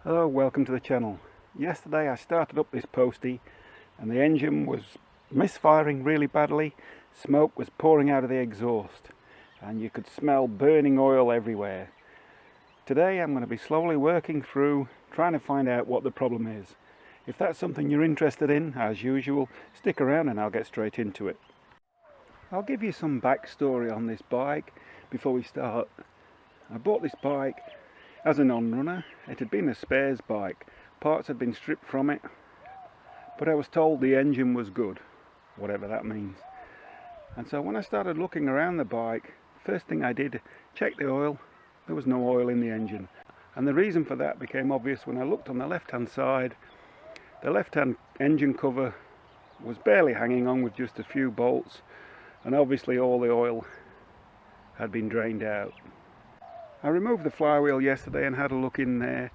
Hello, welcome to the channel. Yesterday I started up this postie and the engine was misfiring really badly. Smoke was pouring out of the exhaust and you could smell burning oil everywhere. Today I'm going to be slowly working through trying to find out what the problem is. If that's something you're interested in, as usual, stick around and I'll get straight into it. I'll give you some backstory on this bike before we start. I bought this bike as a non-runner. It had been a spares bike. Parts had been stripped from it, but I was told the engine was good, whatever that means. And so when I started looking around the bike, first thing I did, check the oil. There was no oil in the engine. And the reason for that became obvious when I looked on the left-hand side. The left-hand engine cover was barely hanging on with just a few bolts, and obviously all the oil had been drained out. I removed the flywheel yesterday and had a look in there,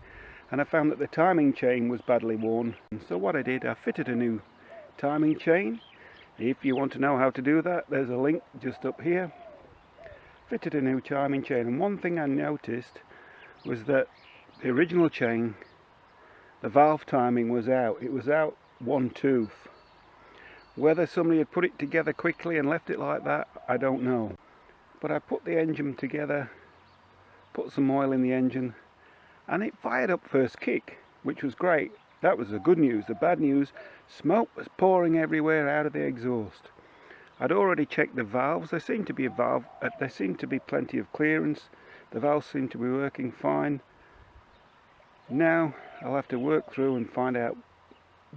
and I found that the timing chain was badly worn. And so what I did, I fitted a new timing chain. If you want to know how to do that, there's a link just up here. Fitted a new timing chain, and one thing I noticed was that the original chain, the valve timing was out. It was out one tooth. Whether somebody had put it together quickly and left it like that, I don't know. But I put the engine together, put some oil in the engine, and it fired up first kick, which was great. That was the good news. The bad news, smoke was pouring everywhere out of the exhaust. I'd already checked the valves. There seemed to be plenty of clearance. The valves seemed to be working fine. Now I'll have to work through and find out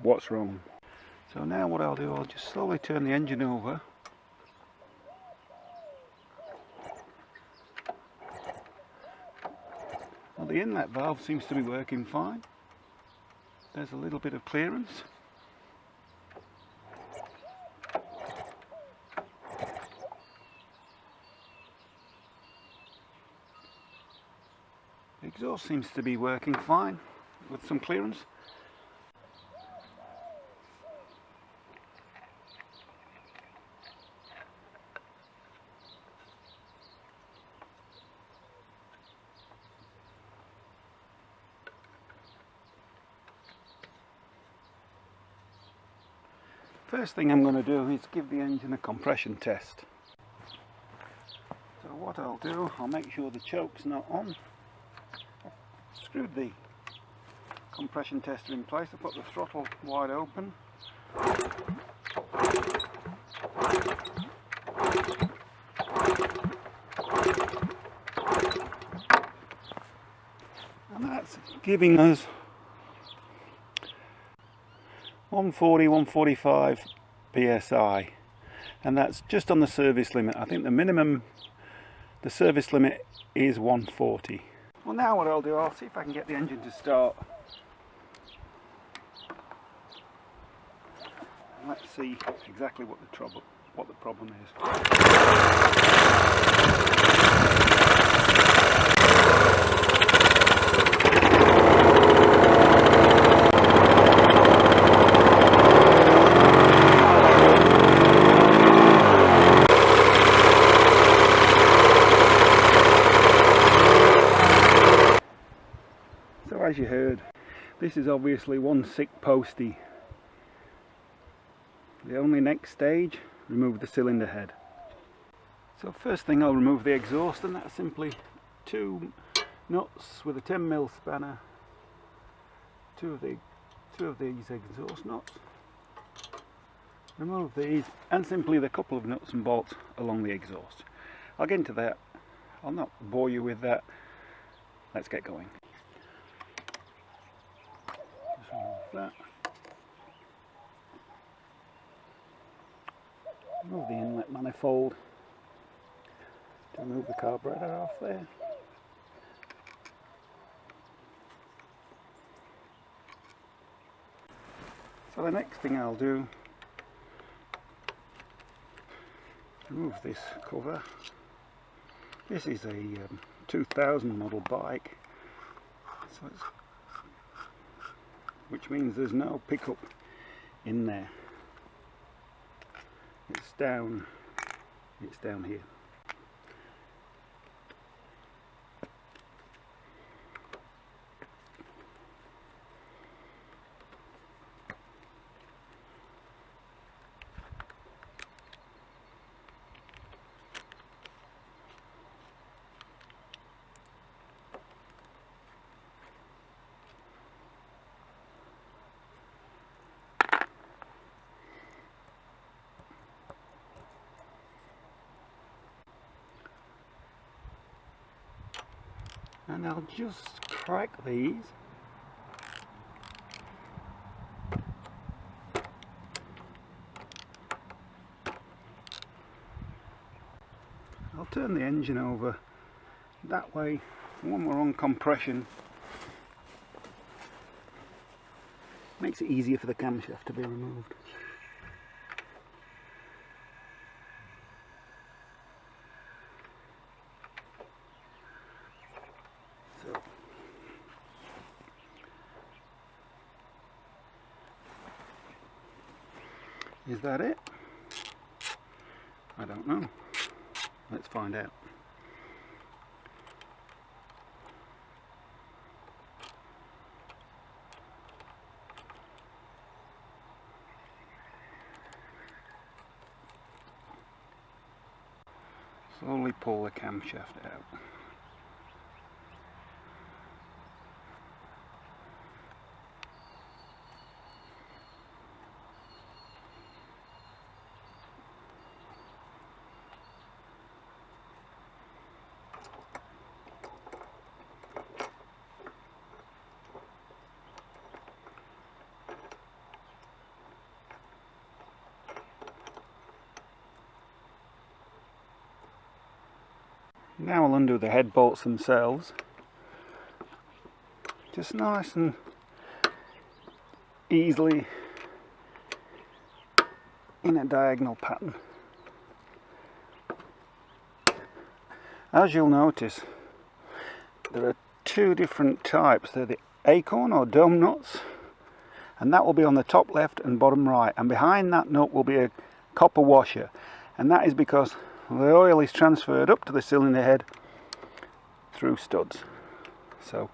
what's wrong. So now what I'll do, I'll just slowly turn the engine over. Well, the inlet valve seems to be working fine. There's a little bit of clearance. The exhaust seems to be working fine with some clearance. First thing I'm going to do is give the engine a compression test. So what I'll do, I'll make sure the choke's not on. Screwed the compression tester in place. I put the throttle wide open. And that's giving us 140, 145 psi, and that's just on the service limit. I think the service limit is 140. Well, now what I'll do, I'll see if I can get the engine to start. And let's see exactly what the problem is. As you heard, this is obviously one sick postie. The only next stage, remove the cylinder head. So first thing, I'll remove the exhaust, and that's simply two nuts with a 10mm spanner, two of these exhaust nuts. Remove these, and simply the couple of nuts and bolts along the exhaust. I'll get into that. I'll not bore you with that. Let's get going. That. Remove the inlet manifold to remove the carburetor off there. So the next thing I'll do, remove this cover. This is a 2000 model bike, so which means there's no pickup in there. It's down here. and I'll just crack these. I'll turn the engine over, that way when we're on compression makes it easier for the camshaft to be removed. So, is that it? I don't know. Let's find out. Slowly pull the camshaft out. Now I'll undo the head bolts themselves, just nice and easily in a diagonal pattern. As you'll notice, there are two different types. They're the acorn or dome nuts, and that will be on the top left and bottom right, and behind that nut will be a copper washer, and that is because the oil is transferred up to the cylinder head through studs. So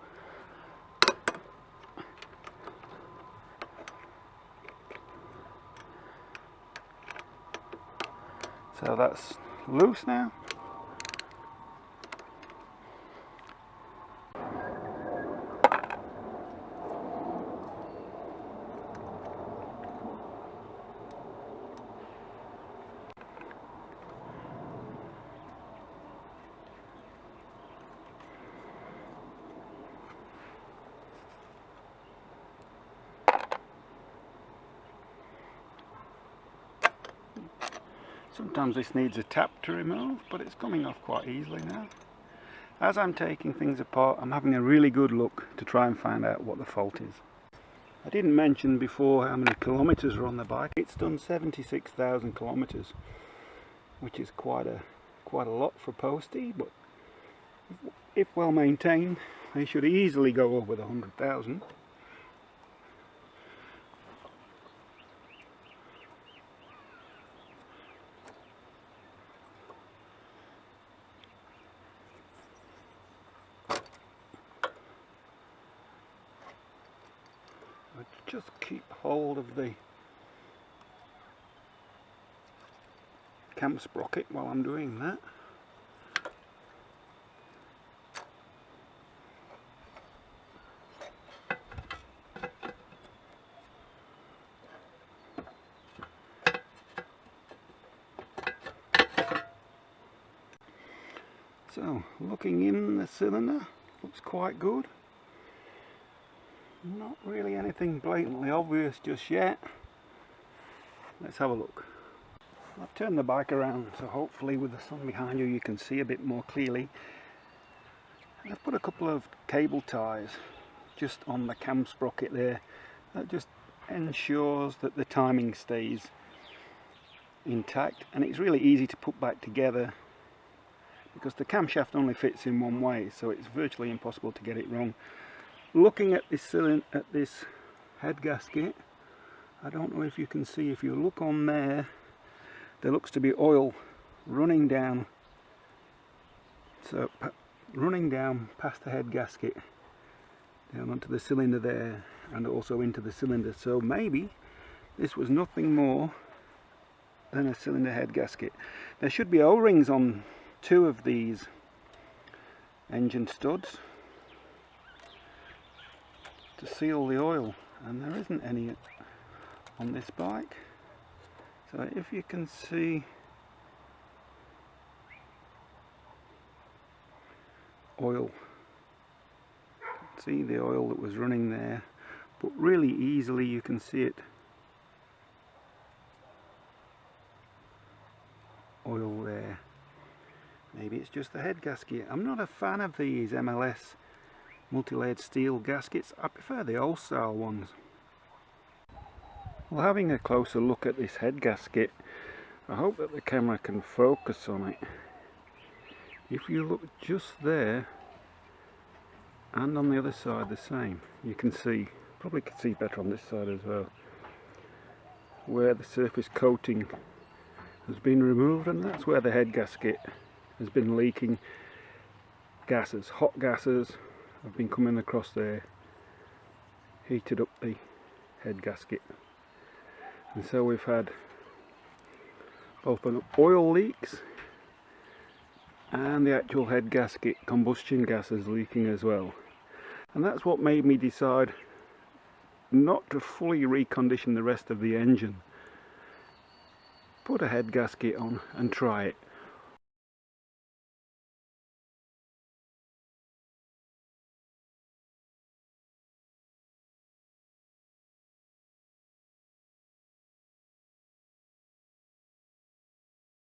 that's loose now. Sometimes this needs a tap to remove, but it's coming off quite easily now. As I'm taking things apart, I'm having a really good look to try and find out what the fault is. I didn't mention before how many kilometres are on the bike. It's done 76,000 kilometres, which is quite a lot for postie, but if well maintained, they should easily go over the 100,000. Just keep hold of the cam sprocket while I'm doing that. So, looking in the cylinder, looks quite good. Not really anything blatantly obvious just yet. Let's have a look. I've turned the bike around, so hopefully with the sun behind you you can see a bit more clearly. I've put a couple of cable ties just on the cam sprocket there. That just ensures that the timing stays intact, and it's really easy to put back together because the camshaft only fits in one way, so it's virtually impossible to get it wrong. Looking at this cylinder, at this head gasket, I don't know if you can see, if you look on there, there looks to be oil running down, so running down past the head gasket down onto the cylinder there, and also into the cylinder. So maybe this was nothing more than a cylinder head gasket. There should be O-rings on two of these engine studs to seal the oil, and there isn't any on this bike. So if you can see oil see the oil that was running there, but really easily you can see it. Oil there. Maybe it's just the head gasket. I'm not a fan of these MLS multi-layered steel gaskets. I prefer the old style ones. Well, having a closer look at this head gasket, I hope that the camera can focus on it. If you look just there and on the other side the same, you can see, probably can see better on this side as well, where the surface coating has been removed, and that's where the head gasket has been leaking gases. Hot gases have been coming across there, heated up the head gasket, and so we've had both an oil leaks and the actual head gasket combustion gases leaking as well. And that's what made me decide not to fully recondition the rest of the engine. Put a head gasket on and try it.